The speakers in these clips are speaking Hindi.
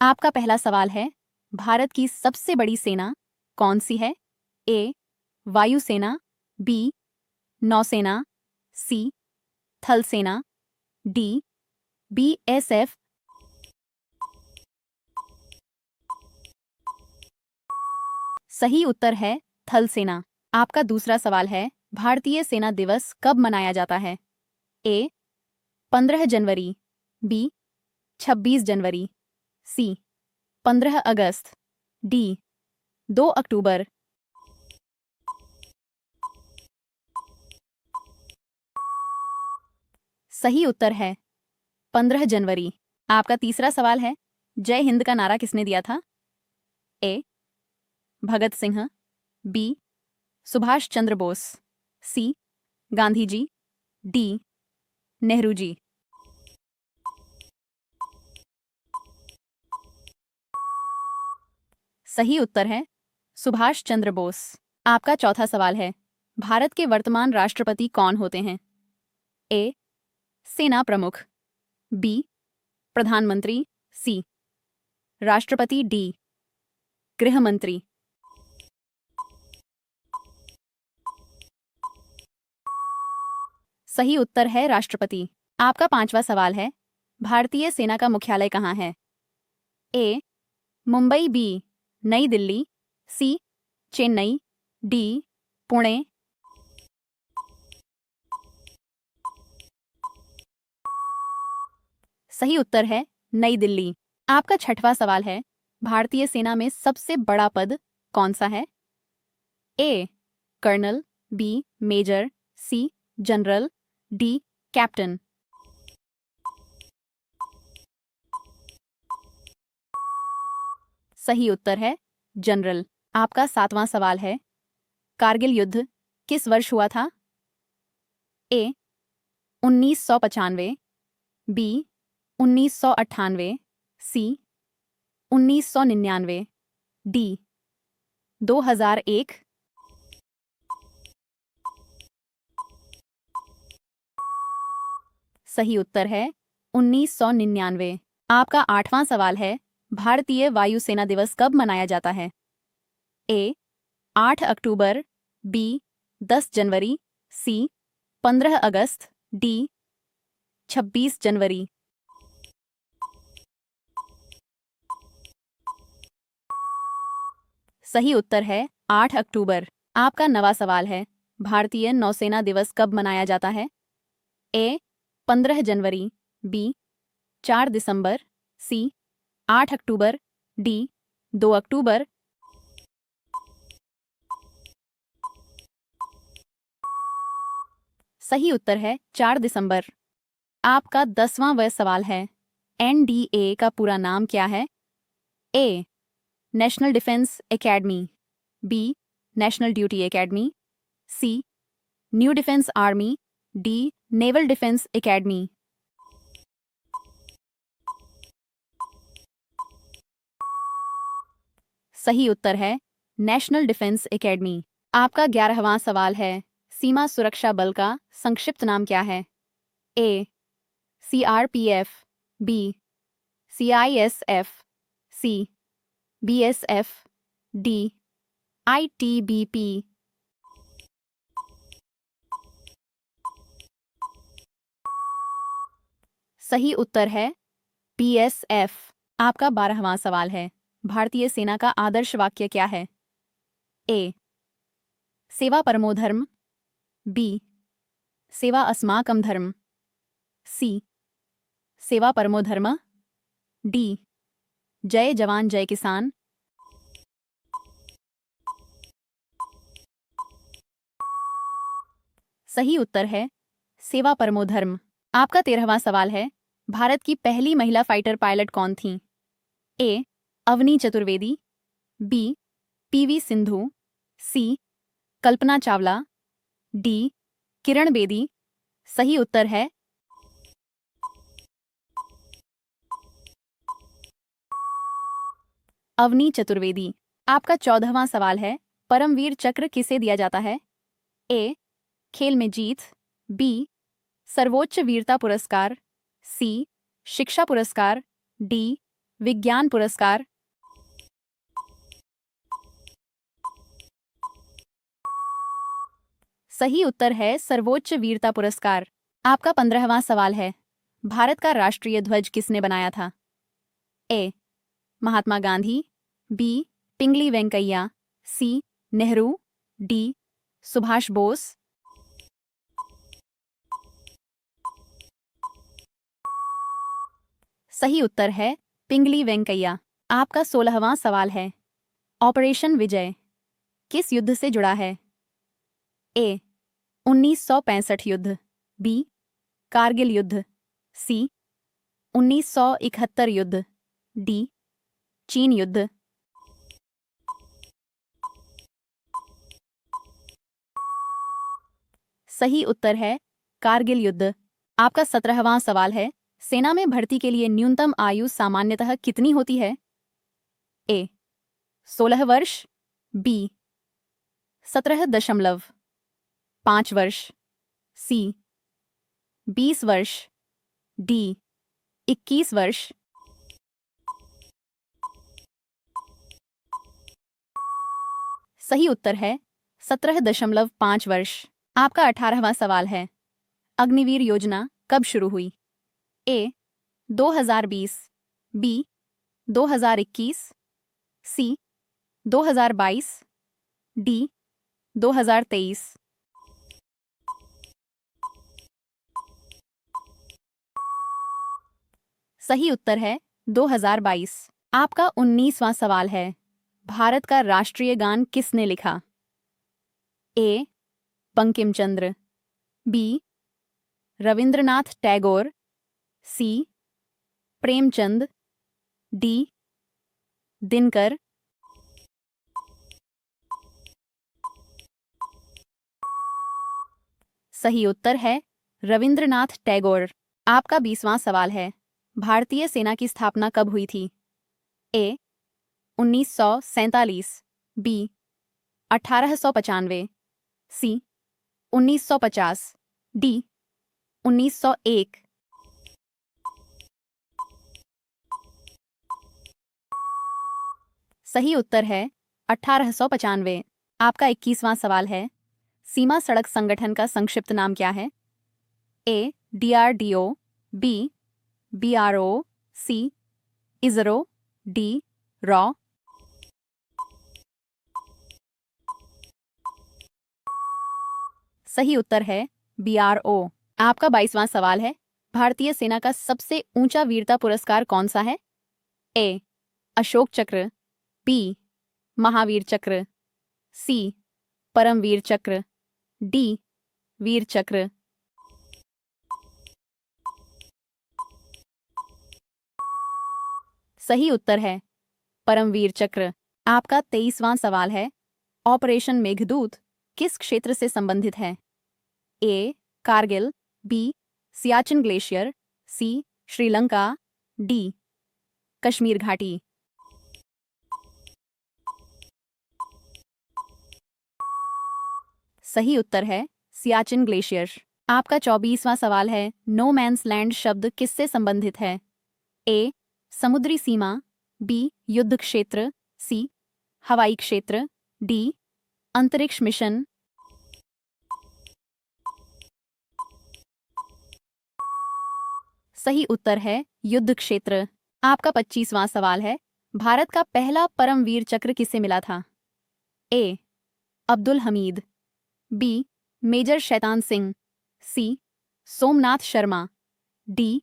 आपका पहला सवाल है, भारत की सबसे बड़ी सेना कौन सी है? ए. वायुसेना, बी. नौसेना, सी. थल सेना, डी. बीएसएफ। सही उत्तर है थल सेना। आपका दूसरा सवाल है, भारतीय सेना दिवस कब मनाया जाता है? ए. 15 जनवरी, बी. 26 जनवरी, सी. 15 अगस्त, डी. 2 अक्टूबर। सही उत्तर है 15 जनवरी। आपका तीसरा सवाल है, जय हिंद का नारा किसने दिया था? ए. भगत सिंह, बी. सुभाष चंद्र बोस, सी. गांधी जी, डी. नेहरू जी। सही उत्तर है सुभाष चंद्र बोस। आपका चौथा सवाल है, भारत के वर्तमान राष्ट्रपति कौन होते हैं? ए. सेना प्रमुख, बी. प्रधानमंत्री, सी. राष्ट्रपति, डी. गृह मंत्री। सही उत्तर है राष्ट्रपति। आपका पांचवा सवाल है, भारतीय सेना का मुख्यालय कहाँ है? ए. मुंबई, बी. नई दिल्ली, सी. चेन्नई, डी. पुणे। सही उत्तर है नई दिल्ली। आपका छठवां सवाल है, भारतीय सेना में सबसे बड़ा पद कौन सा है? A. Colonel, B. Major, C. General, D. Captain. सही उत्तर है जनरल। आपका सातवां सवाल है, कारगिल युद्ध किस वर्ष हुआ था? ए. 1995, बी. 1998, सी. 1999, डी. 2001। सही उत्तर है 1999। आपका आठवां सवाल है, भारतीय वायुसेना दिवस कब मनाया जाता है? ए. 8 अक्टूबर, बी. 10 जनवरी, सी. 15 अगस्त, डी. 26 जनवरी। सही उत्तर है 8 अक्टूबर। आपका नवा सवाल है, भारतीय नौसेना दिवस कब मनाया जाता है? ए. 15 जनवरी, बी. 4 दिसंबर, सी. 8 अक्टूबर, डी. 2 अक्टूबर। सही उत्तर है 4 दिसंबर। आपका 10वां वह सवाल है, एनडीए का पूरा नाम क्या है? A. National Defence Academy, B. National Duty Academy, C. New Defence Army, D. Naval Defence Academy. सही उत्तर है नेशनल डिफेंस एकेडमी। आपका 11वां सवाल है, सीमा सुरक्षा बल का संक्षिप्त नाम क्या है? A. CRPF, B. CISF, C. BSF, D. ITBP. सही उत्तर है बीएसएफ। आपका 12वां सवाल है, भारतीय सेना का आदर्श वाक्य क्या है? ए. सेवा परमो धर्म, बी. सेवा अस्माकं धर्म, सी. सेवा परमो धर्म, डी. जय जवान जय किसान। सही उत्तर है सेवा परमो धर्म। आपका 13वां सवाल है, भारत की पहली महिला फाइटर पायलट कौन थी? ए. अवनी चतुर्वेदी, बी. पीवी सिंधु, सी. कल्पना चावला, डी. किरण बेदी। सही उत्तर है अवनी चतुर्वेदी। आपका 14वां सवाल है, परमवीर चक्र किसे दिया जाता है? ए. खेल में जीत, बी. सर्वोच्च वीरता पुरस्कार, सी. शिक्षा पुरस्कार, डी. विज्ञान पुरस्कार। सही उत्तर है सर्वोच्च वीरता पुरस्कार। आपका 15वां सवाल है, भारत का राष्ट्रीय ध्वज किसने बनाया था? ए महात्मा गांधी, बी पिंगली वेंकैया, सी नेहरू, डी सुभाष बोस। सही उत्तर है पिंगली वेंकैया। आपका 16वां सवाल है, ऑपरेशन विजय किस युद्ध से जुड़ा है? ए 1965 युद्ध, बी कारगिल युद्ध, सी 1971 युद्ध, डी चीन युद्ध। सही उत्तर है कारगिल युद्ध। आपका 17वां सवाल है, सेना में भर्ती के लिए न्यूनतम आयु सामान्यतः कितनी होती है? ए 16 वर्ष, बी 17.5 वर्ष, सी 20 वर्ष, डी 21 वर्ष। सही उत्तर है 17.5 वर्ष। आपका 18वां सवाल है, अग्निवीर योजना कब शुरू हुई? ए 2020, बी 2021, सी 2022, डी 2023। सही उत्तर है 2022। आपका 19वां सवाल है, भारत का राष्ट्रीय गान किसने लिखा? ए बंकिम चंद्र, बी रविंद्रनाथ टैगोर, सी प्रेमचंद, डी दिनकर। सही उत्तर है रविंद्रनाथ टैगोर। आपका 20वां सवाल है, भारतीय सेना की स्थापना कब हुई थी? ए 1947, बी 1895, सी 1950, डी 1901। सही उत्तर है 1895। आपका 21वां सवाल है, सीमा सड़क संगठन का संक्षिप्त नाम क्या है? ए DRDO, बी BRO, सी ISRO, डी रॉ। सही उत्तर है BRO। आपका 22वां सवाल है, भारतीय सेना का सबसे ऊंचा वीरता पुरस्कार कौन सा है? ए अशोक चक्र, बी महावीर चक्र, सी परमवीर चक्र, डी वीर चक्र। सही उत्तर है परमवीर चक्र। आपका 23वां सवाल है, ऑपरेशन मेघदूत किस क्षेत्र से संबंधित है? ए कारगिल, बी सियाचिन ग्लेशियर, सी श्रीलंका, डी कश्मीर घाटी। सही उत्तर है सियाचिन ग्लेशियर। आपका 24वां सवाल है, नो मैन्स लैंड शब्द किससे संबंधित है? ए समुद्री सीमा, बी युद्ध क्षेत्र, सी हवाई क्षेत्र, डी अंतरिक्ष मिशन। सही उत्तर है युद्ध क्षेत्र। आपका 25वां सवाल है, भारत का पहला परमवीर चक्र किसे मिला था? ए अब्दुल हमीद, बी मेजर शैतान सिंह, सी सोमनाथ शर्मा, डी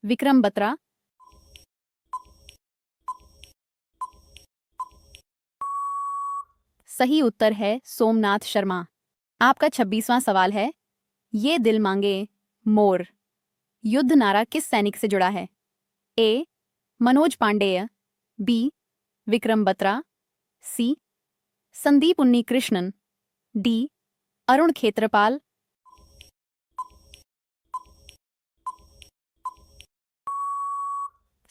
विक्रम बत्रा। सही उत्तर है सोमनाथ शर्मा। आपका 26वां सवाल है, ये दिल मांगे मोर युद्ध नारा किस सैनिक से जुड़ा है? ए मनोज पांडेय, बी विक्रम बत्रा, सी संदीप उन्नीकृष्णन, डी अरुण खेत्रपाल।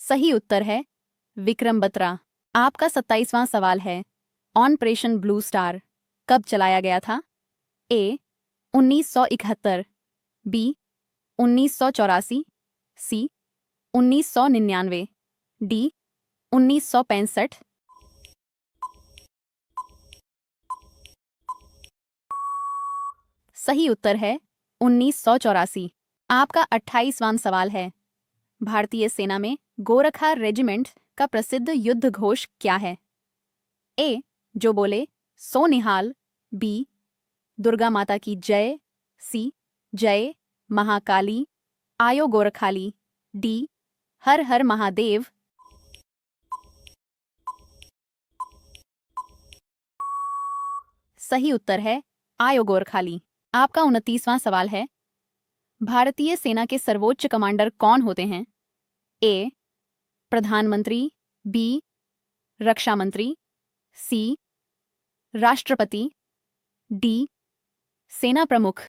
सही उत्तर है विक्रम बत्रा। आपका 27वां सवाल है, ऑपरेशन ब्लू स्टार कब चलाया गया था? ए 1971, बी 1984, सी 1999, डी 1965। सही उत्तर है 1984। आपका 28वां सवाल है, भारतीय सेना में गोरखा रेजिमेंट का प्रसिद्ध युद्ध घोष क्या है? ए जो बोले सो निहाल, बी दुर्गा माता की जय, सी जय महाकाली आयो गोरखाली, डी हर हर महादेव। सही उत्तर है आयो गोरखाली। आपका 29वां सवाल है, भारतीय सेना के सर्वोच्च कमांडर कौन होते हैं? ए प्रधानमंत्री, बी रक्षा मंत्री, सी राष्ट्रपति, डी सेना प्रमुख।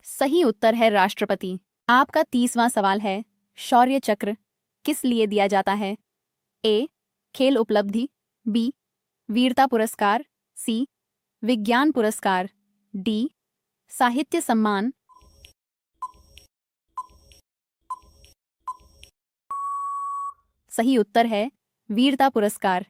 सही उत्तर है राष्ट्रपति। आपका 30वां सवाल है, शौर्य चक्र किस लिए दिया जाता है? ए खेल उपलब्धि, बी वीरता पुरस्कार, सी विज्ञान पुरस्कार, डी साहित्य सम्मान। सही उत्तर है वीरता पुरस्कार।